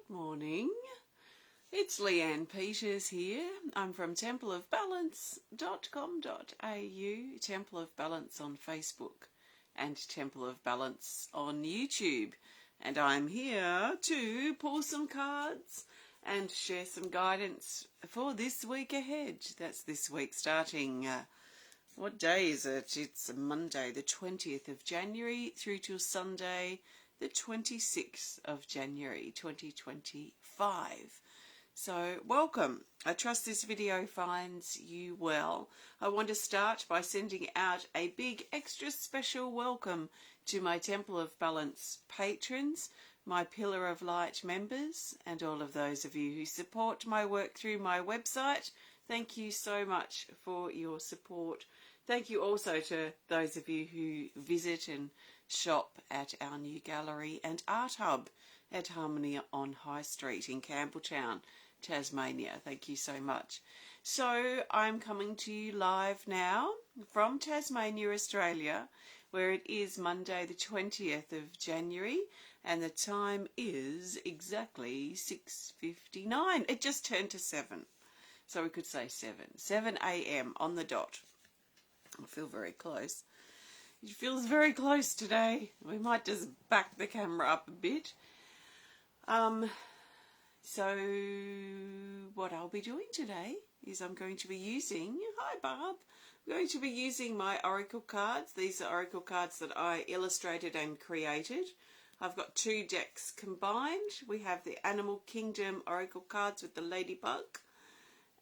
Good morning. It's Leanne Peters here. I'm from templeofbalance.com.au, Temple of Balance on Facebook and Temple of Balance on YouTube. And I'm here to pull some cards and share some guidance for this week ahead. That's this week starting, what day is it? It's Monday the 20th of January through till Sunday the 26th of January 2025. So welcome. I trust this video finds you well. I want to start by sending out a big extra special welcome to my Temple of Balance patrons, my Pillar of Light members, and all of those of you who support my work through my website. Thank you so much for your support. Thank you also to those of you who visit and shop at our new gallery and art hub at Harmony on High Street in Campbelltown, Tasmania. Thank you so much. So I'm coming to you live now from Tasmania, Australia, where it is Monday the 20th of January and the time is exactly 6:59. It just turned to 7. So we could say 7 a.m. on the dot. I feel very close. It feels very close today. We might just back the camera up a bit. So what I'll be doing today is I'm going to be using, hi Barb, I'm going to be using my Oracle cards. These are Oracle cards that I illustrated and created. I've got 2 decks combined. We have the Animal Kingdom Oracle cards with the ladybug.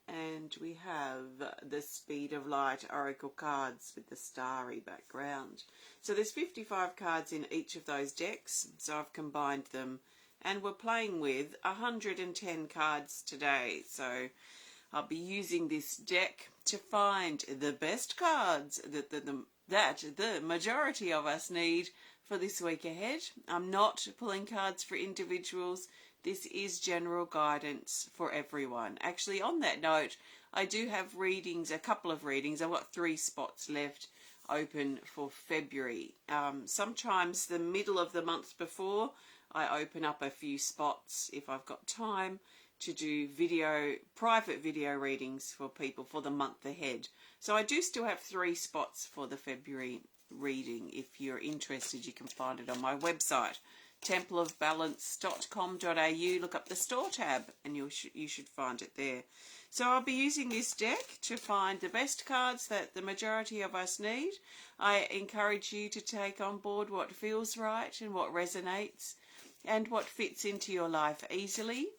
And we have the Speed of Light Oracle cards with the starry background. So there's 55 cards in each of those decks. So I've combined them. And we're playing with 110 cards today. So I'll be using this deck to find the best cards that the majority of us need for this week ahead. I'm not pulling cards for individuals. This is general guidance for everyone. Actually, on that note, I do have readings, a couple of readings. I've got 3 spots left open for February. Sometimes the middle of the month before, I open up a few spots if I've got time to do private video readings for people for the month ahead. So I do still have 3 spots for the February reading. If you're interested, you can find it on my website, templeofbalance.com.au. Look up the store tab and you should find it there. So I'll be using this deck to find the best cards that the majority of us need. I encourage you to take on board what feels right and what resonates and what fits into your life easily,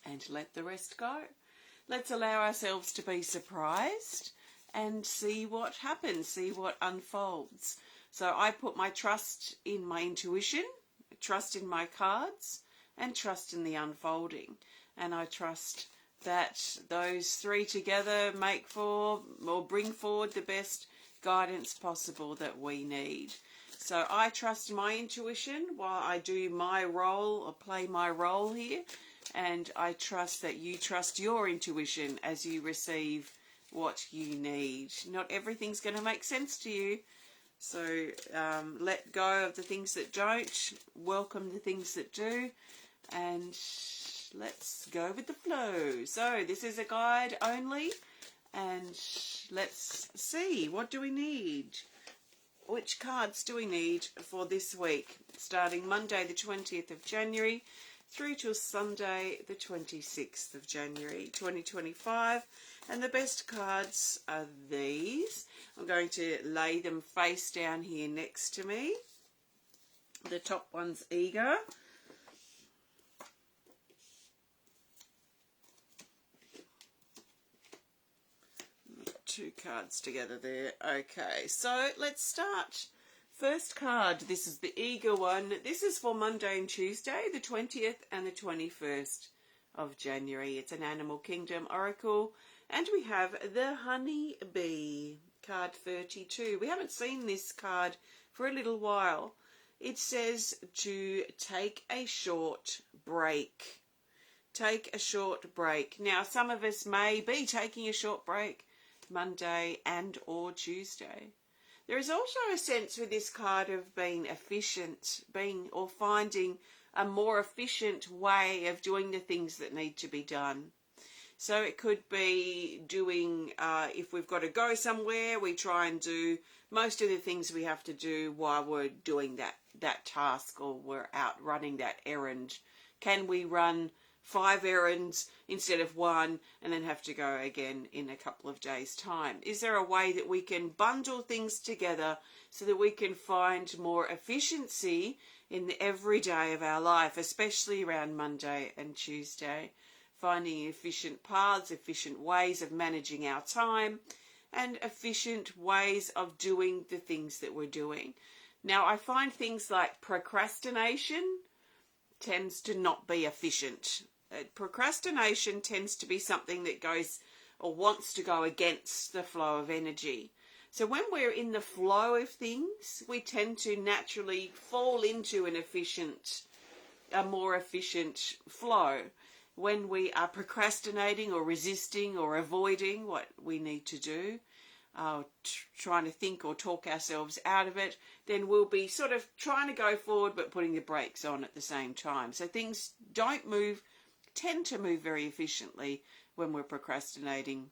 and let the rest go. Let's allow ourselves to be surprised and see what happens, see what unfolds. So I put my trust in my intuition, trust in my cards, and trust in the unfolding. And I trust that those 3 together make for or bring forward the best guidance possible that we need. So I trust my intuition while I do my role or play my role here. And I trust that you trust your intuition as you receive what you need. Not everything's going to make sense to you. So let go of the things that don't, welcome the things that do, and let's go with the flow. So this is a guide only, and let's see, what do we need? Which cards do we need for this week, starting Monday the 20th of January through till Sunday the 26th of January 2025. And the best cards are these. I'm going to lay them face down here next to me. The top one's Eager. Got 2 cards together there. Okay, so let's start. First card, this is the Eager one. This is for Monday and Tuesday, the 20th and the 21st of January. It's an Animal Kingdom Oracle. And we have the Honey Bee, card 32. We haven't seen this card for a little while. It says to take a short break. Take a short break. Now, some of us may be taking a short break Monday and or Tuesday. There is also a sense with this card of being efficient, finding a more efficient way of doing the things that need to be done. So it could be doing, if we've got to go somewhere, we try and do most of the things we have to do while we're doing that task, or we're out running that errand. Can we run 5 errands instead of 1 and then have to go again in a couple of days' time? Is there a way that we can bundle things together so that we can find more efficiency in the everyday of our life, especially around Monday and Tuesday? Finding efficient paths, efficient ways of managing our time, and efficient ways of doing the things that we're doing. Now, I find things like procrastination tends to not be efficient. Procrastination tends to be something that goes or wants to go against the flow of energy. So when we're in the flow of things, we tend to naturally fall into a more efficient flow. When we are procrastinating or resisting or avoiding what we need to do, trying to think or talk ourselves out of it, then we'll be sort of trying to go forward but putting the brakes on at the same time. So things tend to move very efficiently when we're procrastinating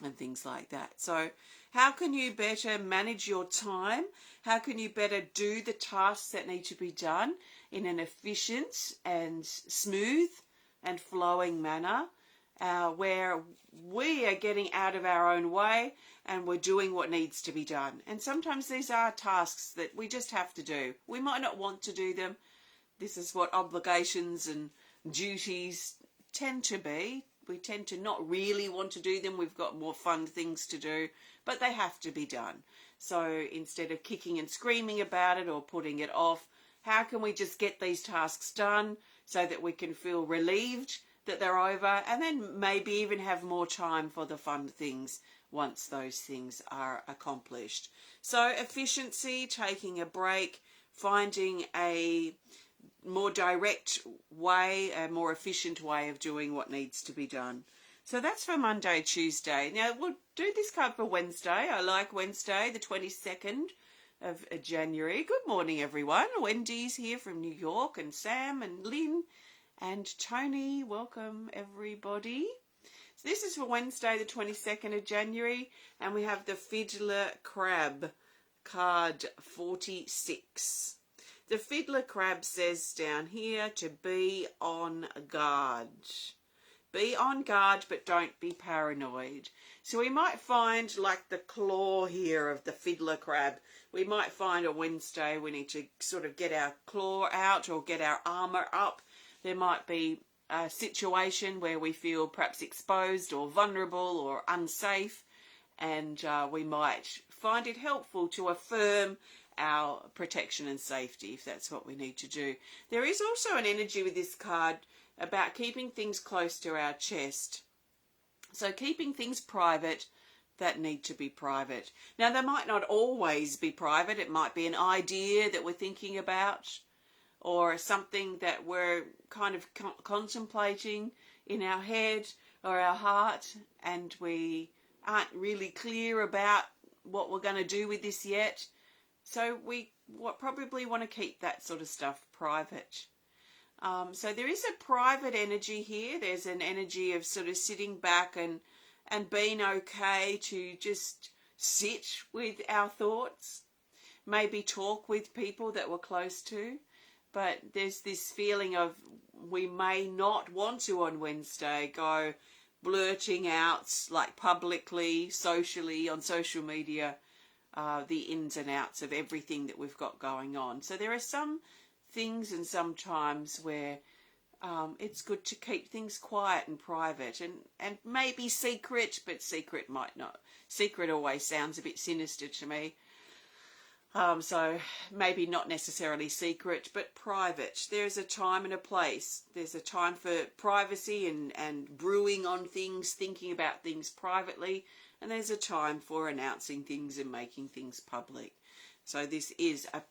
and things like that. So how can you better manage your time? How can you better do the tasks that need to be done in an efficient and smooth and flowing manner, where we are getting out of our own way and we're doing what needs to be done? And sometimes these are tasks that we just have to do. We might not want to do them. This is what obligations and duties tend to be. We tend to not really want to do them. We've got more fun things to do, but they have to be done. So instead of kicking and screaming about it or putting it off, how can we just get these tasks done so that we can feel relieved that they're over, and then maybe even have more time for the fun things once those things are accomplished? So efficiency, taking a break, finding a more direct way, a more efficient way of doing what needs to be done. So that's for Monday, Tuesday. Now we'll do this card for Wednesday. I like Wednesday, the 22nd of January. Good morning, everyone. Wendy's here from New York, and Sam and Lynn and Tony. Welcome, everybody. So this is for Wednesday, the 22nd of January, and we have the Fiddler Crab, card 46. The Fiddler Crab says down here to be on guard. Be on guard, but don't be paranoid. So we might find, like the claw here of the Fiddler Crab, we might find on Wednesday we need to sort of get our claw out or get our armour up. There might be a situation where we feel perhaps exposed or vulnerable or unsafe, and we might find it helpful to affirm our protection and safety if that's what we need to do. There is also an energy with this card about keeping things close to our chest. So keeping things private that need to be private. Now, they might not always be private. It might be an idea that we're thinking about, or something that we're kind of contemplating in our head or our heart, and we aren't really clear about what we're going to do with this yet. So we probably want to keep that sort of stuff private. So there is a private energy here. There's an energy of sort of sitting back and being okay to just sit with our thoughts, maybe talk with people that we're close to. But there's this feeling of we may not want to on Wednesday go blurting out, like publicly, socially, on social media, the ins and outs of everything that we've got going on. So there are some things and some times where it's good to keep things quiet and private and maybe secret, but secret might not. Secret always sounds a bit sinister to me. So maybe not necessarily secret, but private. There's a time and a place. There's a time for privacy and brewing on things, thinking about things privately. And there's a time for announcing things and making things public. So this is a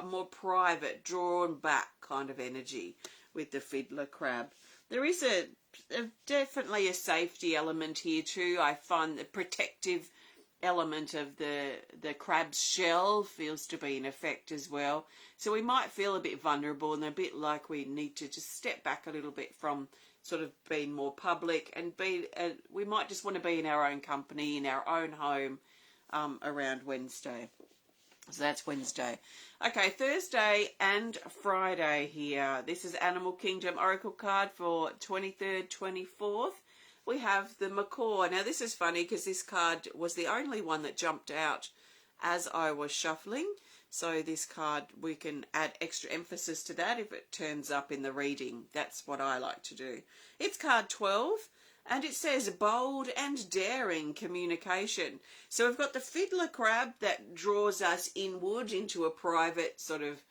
more private, drawn back kind of energy with the Fiddler Crab. There is definitely a safety element here too. I find the protective element of the crab's shell feels to be in effect as well. So we might feel a bit vulnerable and a bit like we need to just step back a little bit from sort of being more public and we might just want to be in our own company, in our own home around Wednesday. So that's Wednesday. Okay, Thursday and Friday here. This is Animal Kingdom Oracle card for 23rd, 24th. We have the macaw. Now this is funny because this card was the only one that jumped out as I was shuffling. So this card, we can add extra emphasis to that if it turns up in the reading. That's what I like to do. It's card 12 and it says bold and daring communication. So we've got the fiddler crab that draws us inward into a private sort of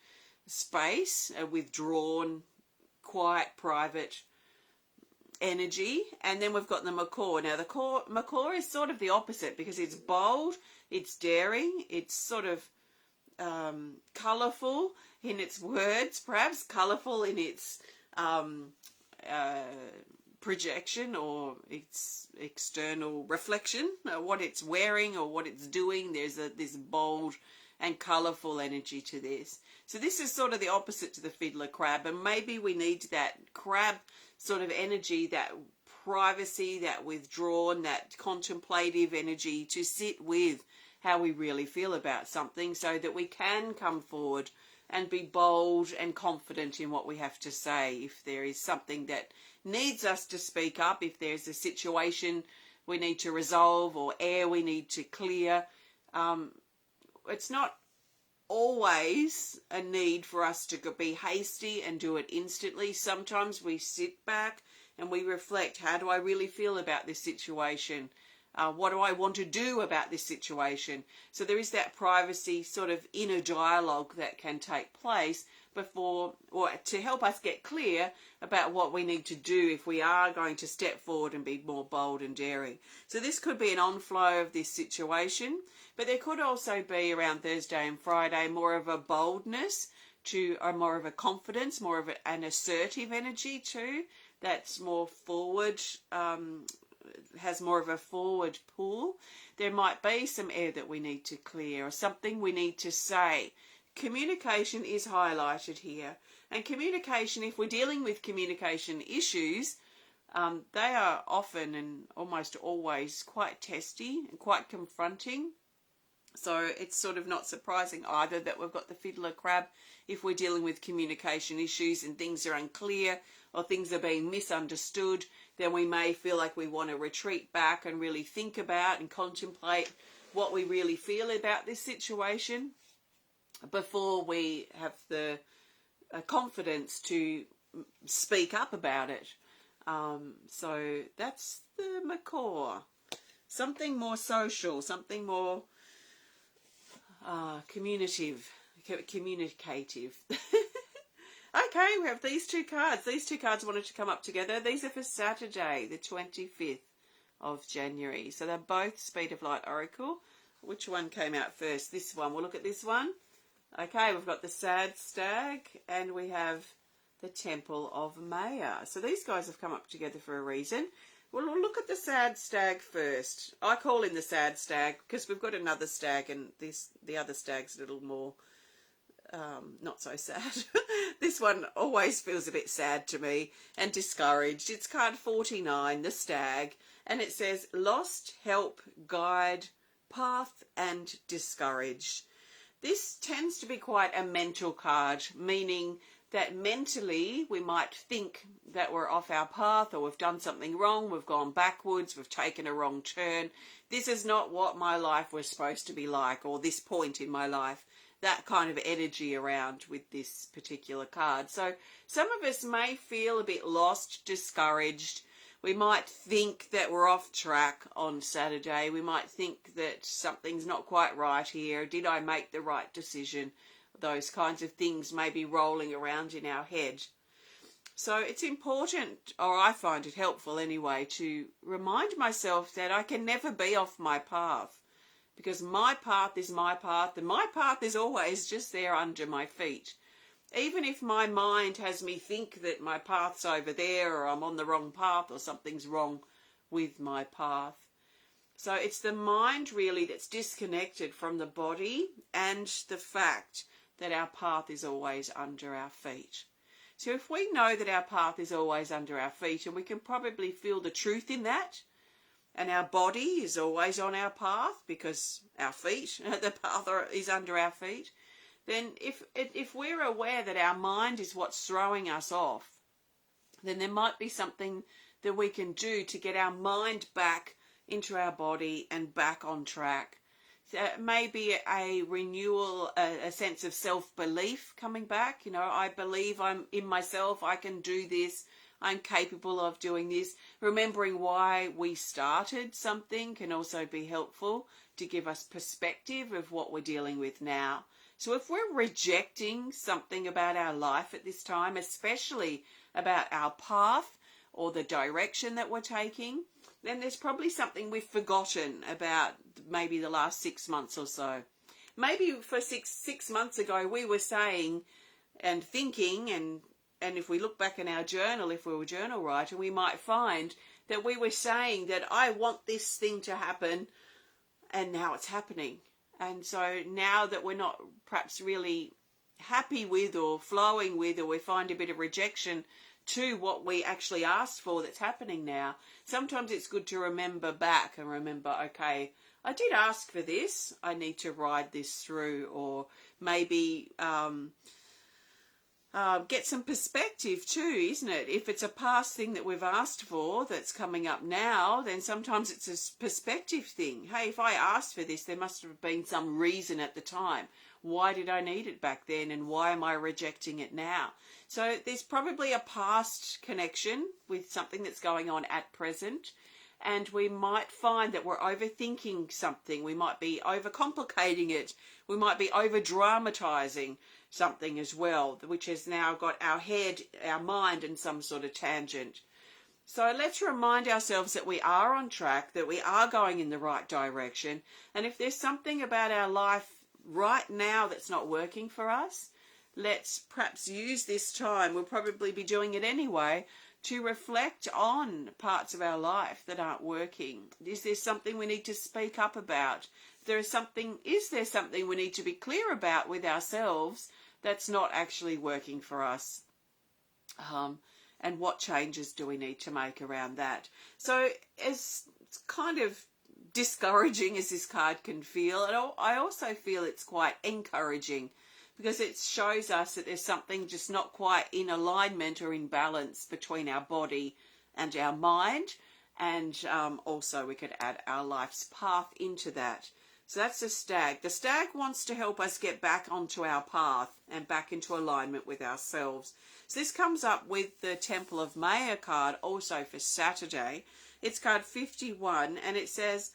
space, a withdrawn, quiet, private energy. And then we've got the macaw. Now the macaw is sort of the opposite because it's bold, it's daring, it's sort of colourful in its words, perhaps colourful in its projection or its external reflection, what it's wearing or what it's doing. There's this bold and colourful energy to this. So this is sort of the opposite to the fiddler crab, and maybe we need that crab sort of energy, that privacy, that withdrawn, that contemplative energy to sit with how we really feel about something so that we can come forward and be bold and confident in what we have to say. If there is something that needs us to speak up, if there's a situation we need to resolve or air we need to clear, it's not always a need for us to be hasty and do it instantly. Sometimes we sit back and we reflect, how do I really feel about this situation? What do I want to do about this situation? So there is that privacy sort of inner dialogue that can take place before, or to help us get clear about what we need to do if we are going to step forward and be more bold and daring. So this could be an onflow of this situation, but there could also be around Thursday and Friday more of a boldness or more of a confidence, more of an assertive energy too, that's more forward, has more of a forward pull. There might be some air that we need to clear or something we need to say. Communication is highlighted here. And communication, if we're dealing with communication issues, they are often and almost always quite testy and quite confronting. So it's sort of not surprising either that we've got the fiddler crab if we're dealing with communication issues and things are unclear or things are being misunderstood. Then we may feel like we want to retreat back and really think about and contemplate what we really feel about this situation before we have the confidence to speak up about it. So that's the macaw. Something more social, something more communicative. Okay, we have these two cards. These two cards wanted to come up together. These are for Saturday, the 25th of January. So they're both Speed of Light Oracle. Which one came out first? This one. We'll look at this one. Okay, we've got the Sad Stag and we have the Temple of Maya. So these guys have come up together for a reason. Well, we'll look at the Sad Stag first. I call him the Sad Stag because we've got another stag and the other stag's a little more not so sad. This one always feels a bit sad to me and discouraged. It's card 49, the Stag, and it says lost, help, guide, path and discouraged. This tends to be quite a mental card, meaning that mentally we might think that we're off our path or we've done something wrong, we've gone backwards, we've taken a wrong turn. This is not what my life was supposed to be like, or this point in my life. That kind of energy around with this particular card. So some of us may feel a bit lost, discouraged. We might think that we're off track on Saturday. We might think that something's not quite right here. Did I make the right decision? Those kinds of things may be rolling around in our head. So it's important, or I find it helpful anyway, to remind myself that I can never be off my path. Because my path is my path, and my path is always just there under my feet. Even if my mind has me think that my path's over there, or I'm on the wrong path, or something's wrong with my path. So it's the mind really that's disconnected from the body and the fact that our path is always under our feet. So if we know that our path is always under our feet, and we can probably feel the truth in that, and our body is always on our path because our feet, the path is under our feet, then if we're aware that our mind is what's throwing us off, then there might be something that we can do to get our mind back into our body and back on track. Maybe a renewal, a sense of self-belief coming back. You know, I believe I'm in myself, I can do this, I'm capable of doing this. Remembering why we started something can also be helpful to give us perspective of what we're dealing with now. So if we're rejecting something about our life at this time, especially about our path or the direction that we're taking, then there's probably something we've forgotten about maybe the last 6 months or so. Maybe for six months ago we were saying and thinking, and if we look back in our journal, if we were a journal writer, we might find that we were saying that I want this thing to happen, and now it's happening. And so now that we're not perhaps really happy with or flowing with, or we find a bit of rejection to what we actually asked for that's happening now, sometimes it's good to remember back and remember, okay, I did ask for this, I need to ride this through, or maybe get some perspective too, isn't it? If it's a past thing that we've asked for that's coming up now, then sometimes it's a perspective thing. Hey, if I asked for this, there must have been some reason at the time. Why did I need it back then, and why am I rejecting it now? So there's probably a past connection with something that's going on at present, and we might find that we're overthinking something. We might be overcomplicating it. We might be over-dramatizing something as well, which has now got our head, our mind in some sort of tangent. So let's remind ourselves that we are on track, that we are going in the right direction, and if there's something about our life right now that's not working for us, let's perhaps use this time, we'll probably be doing it anyway, to reflect on parts of our life that aren't working. Is there something we need to speak up about? Is there something we need to be clear about with ourselves that's not actually working for us? And what changes do we need to make around that? So as kind of discouraging as this card can feel, I also feel it's quite encouraging, because it shows us that there's something just not quite in alignment or in balance between our body and our mind, and also we could add our life's path into that. So that's the stag. The stag wants to help us get back onto our path and back into alignment with ourselves. So this comes up with the Temple of Maya card also for Saturday. It's card 51, and it says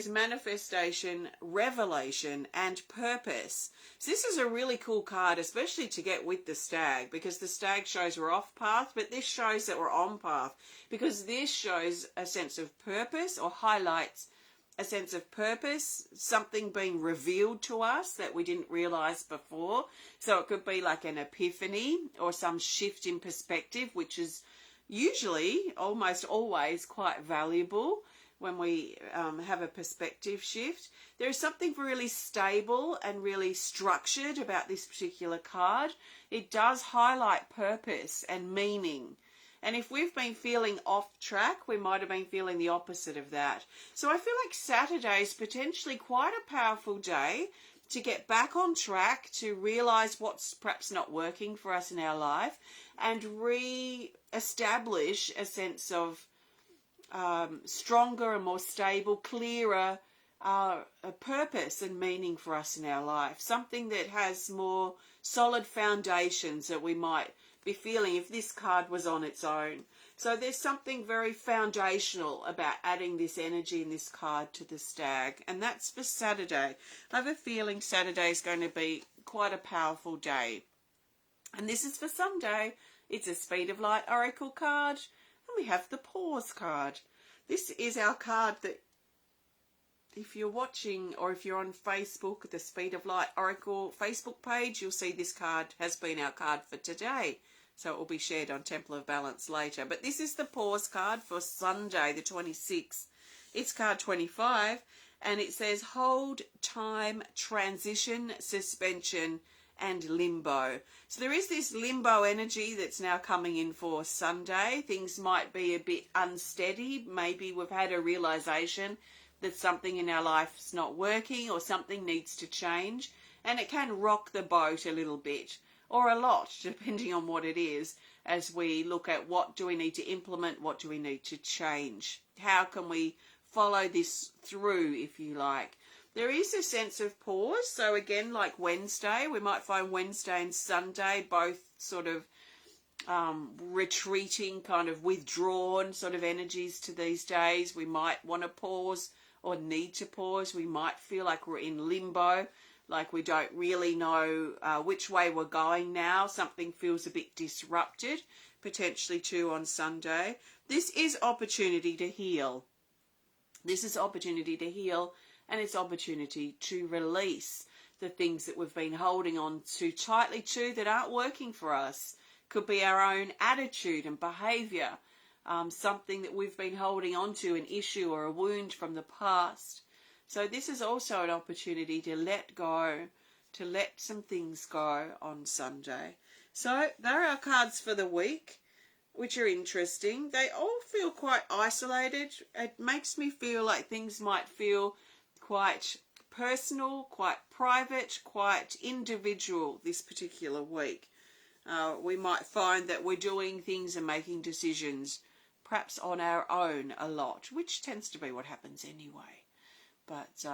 manifestation, revelation, and purpose. So this is a really cool card, especially to get with the stag, because the stag shows we're off path, but this shows that we're on path, because this shows a sense of purpose, or highlights a sense of purpose, something being revealed to us that we didn't realize before. So it could be like an epiphany or some shift in perspective, which is usually, almost always, quite valuable when we have a perspective shift. There is something really stable and really structured about this particular card. It does highlight purpose and meaning. And if we've been feeling off track, we might have been feeling the opposite of that. So I feel like Saturday is potentially quite a powerful day to get back on track, to realise what's perhaps not working for us in our life, and re-establish a sense of stronger and more stable, clearer purpose and meaning for us in our life. Something that has more solid foundations that we might be feeling if this card was on its own. So there's something very foundational about adding this energy in this card to the stag, and that's for Saturday. I have a feeling Saturday is going to be quite a powerful day. And this is for Sunday. It's a Speed of Light Oracle card, and we have the Pause card. This is our card that, if you're watching or if you're on Facebook, the Speed of Light Oracle Facebook page, you'll see this card has been our card for today. So it will be shared on Temple of Balance later. But this is the Pause card for Sunday, the 26th. It's card 25, and it says hold, time, transition, suspension, and limbo. So there is this limbo energy that's now coming in for Sunday. Things might be a bit unsteady. Maybe we've had a realization that something in our life is not working or something needs to change, and it can rock the boat a little bit or a lot, depending on what it is, as we look at what do we need to implement, what do we need to change, how can we follow this through, if you like. There is a sense of pause. So again, like Wednesday, we might find Wednesday and Sunday both sort of retreating, kind of withdrawn sort of energies to these days. We might want to pause or need to pause. We might feel like we're in limbo, like we don't really know which way we're going now. Something feels a bit disrupted, potentially too on Sunday. This is opportunity to heal. This is opportunity to heal. And it's opportunity to release the things that we've been holding on to tightly to that aren't working for us. Could be our own attitude and behaviour, something that we've been holding on to, an issue or a wound from the past. So this is also an opportunity to let go, to let some things go on Sunday. So there are our cards for the week, which are interesting. They all feel quite isolated. It makes me feel like things might feel quite personal, quite private, quite individual this particular week. We might find that we're doing things and making decisions perhaps on our own a lot, which tends to be what happens anyway. But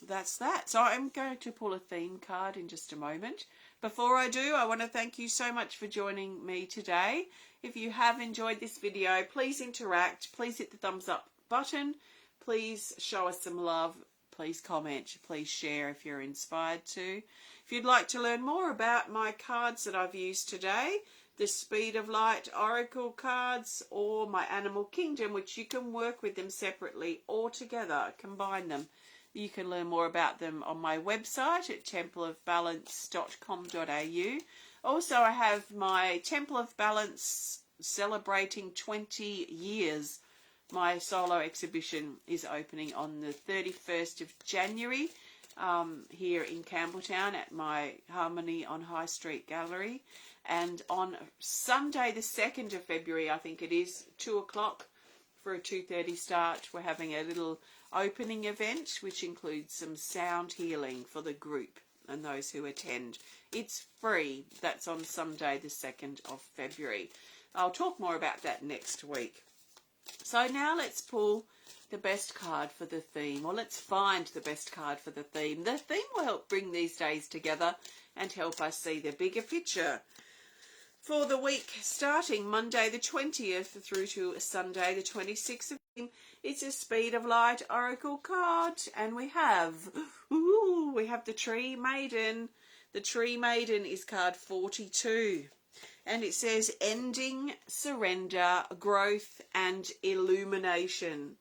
that's that. So I'm going to pull a theme card in just a moment. Before I do, I want to thank you so much for joining me today. If you have enjoyed this video, please interact. Please hit the thumbs up button. Please show us some love. Please comment, please share if you're inspired to. If you'd like to learn more about my cards that I've used today, the Speed of Light Oracle cards or my Animal Kingdom, which you can work with them separately or together, combine them. You can learn more about them on my website at templeofbalance.com.au. Also, I have my Temple of Balance celebrating 20 years. My solo exhibition is opening on the 31st of January here in Campbelltown at my Harmony on High Street Gallery. And on Sunday the 2nd of February, I think it is, 2 o'clock for a 2:30 start, we're having a little opening event which includes some sound healing for the group and those who attend. It's free. That's on Sunday the 2nd of February. I'll talk more about that next week. So now let's pull the best card for the theme, or let's find the best card for the theme. The theme will help bring these days together and help us see the bigger picture. For the week starting Monday the 20th through to Sunday the 26th of June, it's a Speed of Light Oracle card, and we have the Tree Maiden. The Tree Maiden is card 42. And it says ending, surrender, growth and illumination.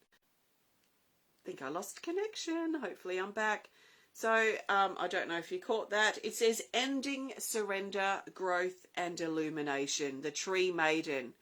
I think I lost connection. Hopefully I'm back. So I don't know if you caught that. It says ending, surrender, growth and illumination. The Tree Maiden.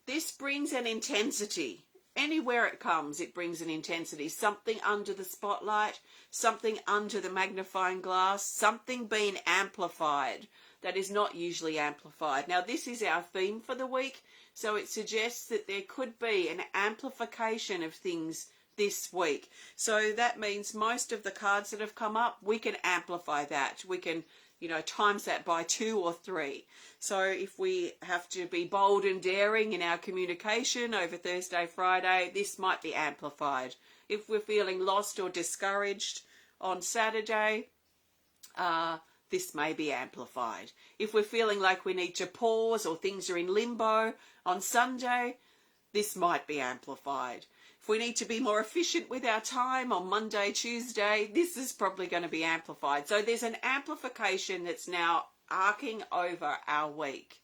This brings an intensity. Anywhere it comes, it brings an intensity. Something under the spotlight, something under the magnifying glass, something being amplified that is not usually amplified. Now, this is our theme for the week, so it suggests that there could be an amplification of things this week. So that means most of the cards that have come up, we can amplify that. We can, times that by 2 or 3. So if we have to be bold and daring in our communication over Thursday, Friday, this might be amplified. If we're feeling lost or discouraged on Saturday, this may be amplified. If we're feeling like we need to pause or things are in limbo on Sunday, this might be amplified. If we need to be more efficient with our time on Monday, Tuesday, this is probably going to be amplified. So there's an amplification that's now arcing over our week.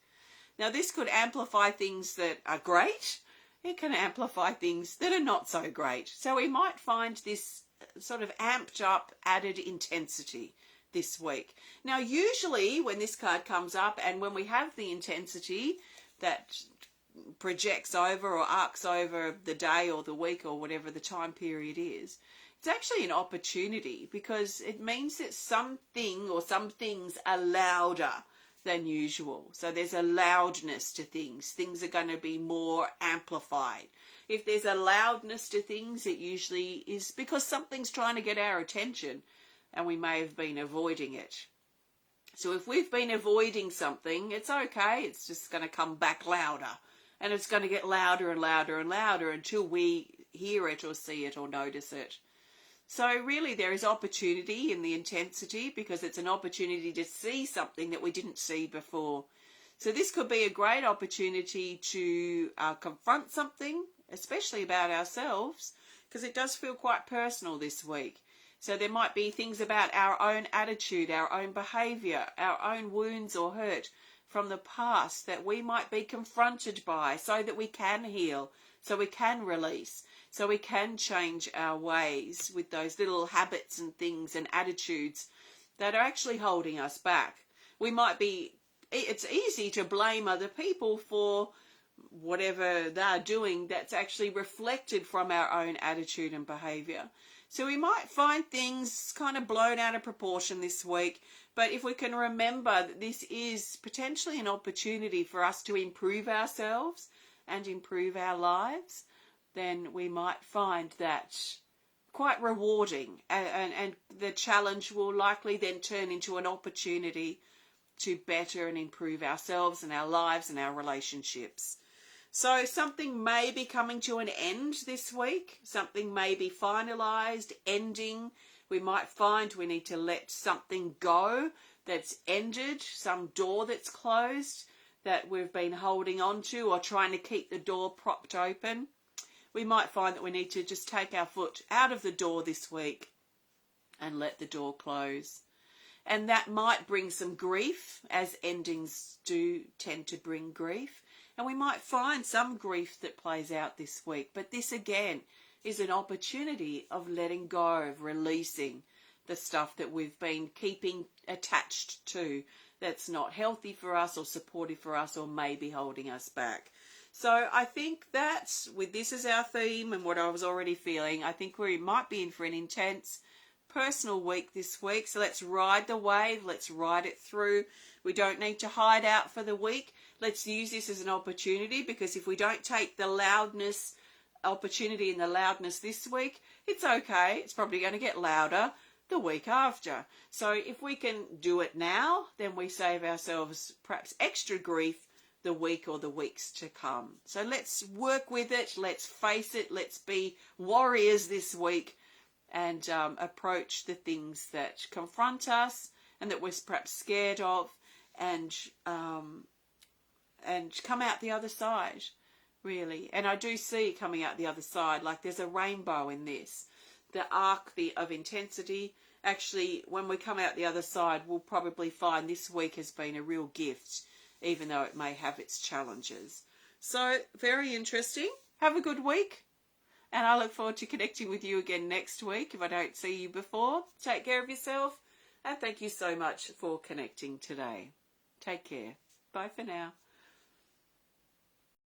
Now, this could amplify things that are great. It can amplify things that are not so great. So we might find this sort of amped up, added intensity this week. Now, usually when this card comes up and when we have the intensity that projects over or arcs over the day or the week or whatever the time period is, it's actually an opportunity, because it means that something or some things are louder than usual. So there's a loudness to things. Things are going to be more amplified. If there's a loudness to things, it usually is because something's trying to get our attention and we may have been avoiding it. So if we've been avoiding something, it's okay. It's just going to come back louder, and it's going to get louder and louder and louder until we hear it or see it or notice it. So really there is opportunity in the intensity, because it's an opportunity to see something that we didn't see before. So this could be a great opportunity to confront something, especially about ourselves, because it does feel quite personal this week. So there might be things about our own attitude, our own behaviour, our own wounds or hurt from the past that we might be confronted by, so that we can heal, so we can release, so we can change our ways with those little habits and things and attitudes that are actually holding us back. It's easy to blame other people for whatever they're doing that's actually reflected from our own attitude and behaviour. So we might find things kind of blown out of proportion this week, but if we can remember that this is potentially an opportunity for us to improve ourselves and improve our lives, then we might find that quite rewarding, and the challenge will likely then turn into an opportunity to better and improve ourselves and our lives and our relationships. So something may be coming to an end this week. Something may be finalised, ending. We might find we need to let something go that's ended, some door that's closed that we've been holding on to or trying to keep the door propped open. We might find that we need to just take our foot out of the door this week and let the door close. And that might bring some grief, as endings do tend to bring grief. And we might find some grief that plays out this week. But this, again, is an opportunity of letting go, of releasing the stuff that we've been keeping attached to that's not healthy for us or supportive for us or maybe holding us back. So I think that with this as our theme and what I was already feeling, I think we might be in for an intense personal week this week. So let's ride the wave. Let's ride it through. We don't need to hide out for the week. Let's use this as an opportunity, because if we don't take the loudness opportunity and the loudness this week, it's okay. It's probably going to get louder the week after. So if we can do it now, then we save ourselves perhaps extra grief the week or the weeks to come. So let's work with it. Let's face it. Let's be warriors this week and approach the things that confront us and that we're perhaps scared of, and come out the other side, really. And I do see coming out the other side, like there's a rainbow in this. The arc of intensity, actually, when we come out the other side, we'll probably find this week has been a real gift, even though it may have its challenges. So, very interesting. Have a good week. And I look forward to connecting with you again next week if I don't see you before. Take care of yourself. And thank you so much for connecting today. Take care. Bye for now.